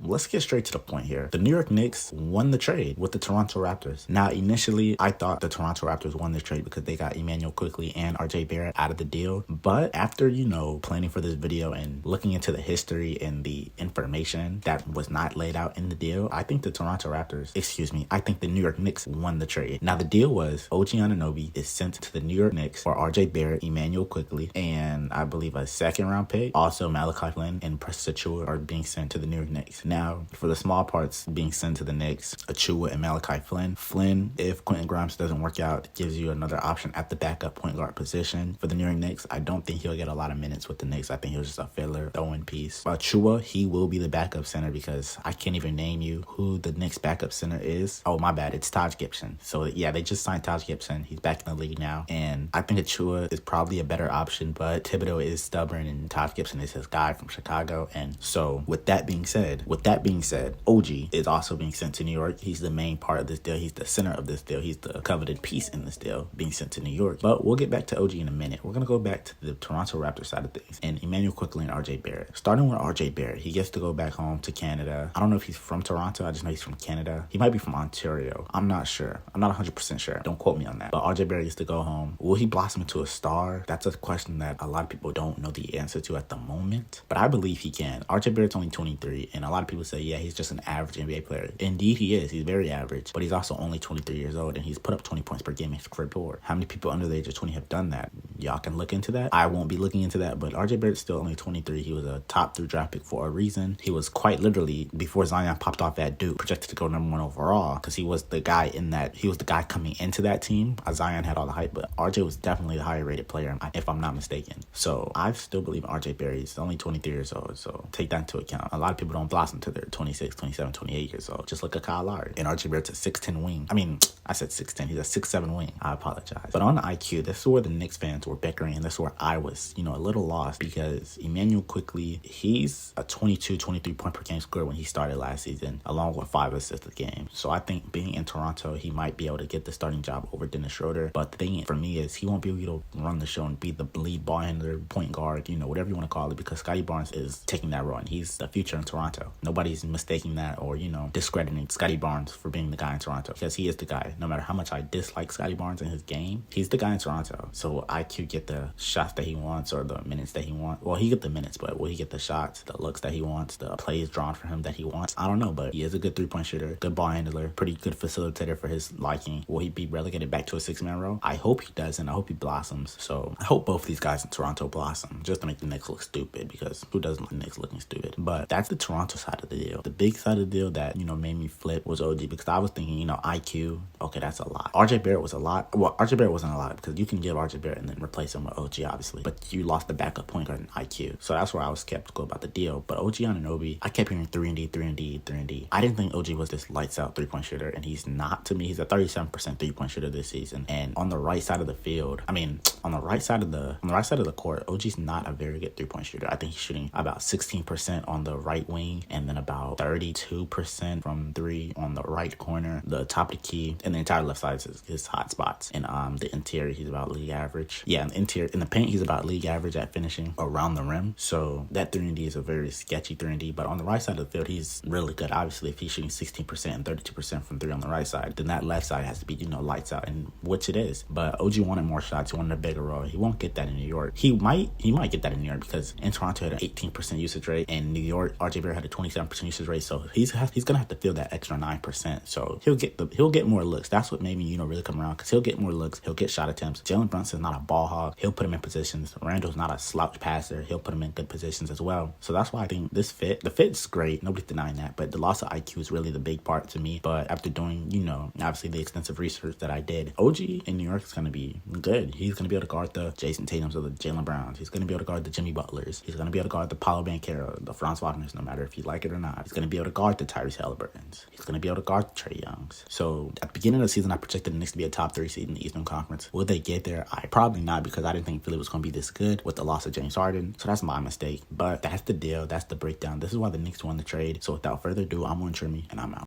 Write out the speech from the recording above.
let's get straight to the point here. The New York Knicks won the trade with the Toronto Raptors. Now, initially, I thought the Toronto Raptors won this trade because they got Emmanuel Quickley and RJ Barrett out of the deal. But after, planning for this video and looking into the history and the information that was not laid out in the deal, I think the I think the New York Knicks won the trade. Now, the deal was OG Anunoby is sent to the New York Knicks for RJ Barrett, Emmanuel Quickley, and I believe a second-round pick. Also, Malachi Flynn and Precious Achiuwa are being sent to the New York Knicks. Now, for the small parts being sent to the Knicks, Achiuwa and Malachi Flynn. Flynn, if Quentin Grimes doesn't work out, gives you another option at the backup point guard position. For the New York Knicks, I don't think he'll get a lot of minutes with the Knicks. I think he'll just a filler, throw-in piece. Achiuwa, he will be the backup center because I can't even name you who the Knicks backup center is. Oh, my bad. It's Taj Gibson. So, yeah, they just signed Taj Gibson. He's back in the league now. And I think Achiuwa is probably a better option, but Thibodeau is stubborn and Taj Gibson is his guy from Chicago. And so, with that being said, OG is also being sent to New York. He's the main part of this deal. He's the center of this deal. He's the coveted piece in this deal being sent to New York. But we'll get back to OG in a minute. We're going to go back to the Toronto Raptors side of things and Emmanuel Quickley and RJ Barrett. Starting with RJ Barrett, he gets to go back home to Canada. I don't know if he's from Toronto. I just know he's from Canada. He might be from Ontario. I'm not sure. I'm not 100% sure. Don't quote me on that. But RJ Barrett gets to go home. Will he blossom into a star? That's a question that a lot of people don't know the answer to at the moment. But I believe he can. RJ Barrett's only 23, and a lot of people say, yeah, he's just an average NBA player. Indeed, he is. He's very average, but he's also only 23 years old, and he's put up 20 points per game and scored 4. How many people under the age of 20 have done that? Y'all can look into that. I won't be looking into that, but RJ Barrett's still only 23. He was a top 3 draft pick for a reason. He was quite literally, before Zion popped off at Duke, projected to go number 1 overall because he was the guy coming into that team. Zion had all the hype, but RJ was definitely the higher rated player, if I'm not mistaken. So I still believe RJ Barrett is only 23 years old, so take that into account. A lot of people don't blossom till they're 26, 27, 28 years old. Just look at Kyle Lowry. And RJ Barrett's a 6'10 wing. I said 6'10. He's a 6'7 wing. I apologize. But on the IQ, this is where the Knicks fans were bickering, and this is where I was, a little lost because Emmanuel Quickley, he's a 22, 23 point per game scorer when he started last season, along with 5 assists a game. So I think being in Toronto, he might be able to get the starting job over Dennis Schroeder. But the thing for me is he won't be able to run the show and be the lead ball handler, point guard, whatever you want to call it, because Scottie Barnes is taking that role and he's the future in Toronto. Nobody's mistaking that or, discrediting Scottie Barnes for being the guy in Toronto because he is the guy. No matter how much I dislike Scottie Barnes and his game, he's the guy in Toronto. So IQ get the shots that he wants or the minutes that he wants. Well, he get the minutes, but will he get the shots, the looks that he wants, the plays drawn for him that he wants? I don't know, but he is a good 3-point shooter, good ball handler, pretty good facilitator for his liking. Will he be relegated back to a 6-man role? I hope he does, and I hope he blossoms. So I hope both these guys in Toronto blossom just to make the Knicks look stupid because who doesn't like the Knicks looking stupid? But that's the Toronto side of the deal. The big side of the deal that, made me flip was OG because I was thinking, IQ, okay, that's a lot. RJ Barrett was a lot. Well, RJ Barrett wasn't a lot because you can give RJ Barrett and then replace him with OG, obviously. But you lost the backup point guard in IQ. So that's where I was skeptical about the deal. But OG Anunoby, I kept hearing 3-and-D. I didn't think OG was this lights out 3-point shooter, and he's not to me. He's a 37% 3-point shooter this season. And on the right side of the field, on the right side of the court, OG's not a very good 3-point shooter. I think he's shooting about 16% on the right wing and then about 32% from 3 on the right corner. The top of the key and the entire left side is his hot spots. And the interior, he's about league average. Yeah, in the paint, he's about league average at finishing around the rim. So that 3-and-D is a very sketchy 3-and-D. But on the right side of the field, he's really good. Obviously, if he's shooting 16% and 32% from 3 on the right side, then that left side has to be, lights out, and which it is. But OG wanted more shots. He wanted a bigger role. He won't get that in New York. He might get that in New York because in Toronto he had an 18% usage rate, and New York, RJ Barrett had a 27% usage rate. So he's gonna have to feel that extra 9%. So he'll get more looks. That's what made me, really come around because he'll get more looks. He'll get shot attempts. Jalen Brunson's not a ball hog. He'll put him in positions. Randall's not a slouch passer. He'll put him in good positions as well. So that's why I think the fit's great. Nobody's denying that. But the loss of IQ is really the big part to me. But after doing, obviously the extensive research that I did, OG in New York is going to be good. He's going to be able to guard the Jason Tatums or the Jaylen Browns. He's going to be able to guard the Jimmy Butlers. He's going to be able to guard the Paolo Banchero, the Franz Wagners, no matter if you like it or not. He's going to be able to guard the Tyrese Halliburtons. He's going to be able to guard the Trae Youngs. So at the beginning of the season, I projected the Knicks to be a top 3 seed in the Eastern Conference. Will they get there? Probably not because I didn't think Philly was going to be this good with the loss of James Harden. So that's my mistake. But that's the deal. That's the breakdown. This is why the Knicks won the trade. So without further ado, I'm Warren Trimmy, and I'm out.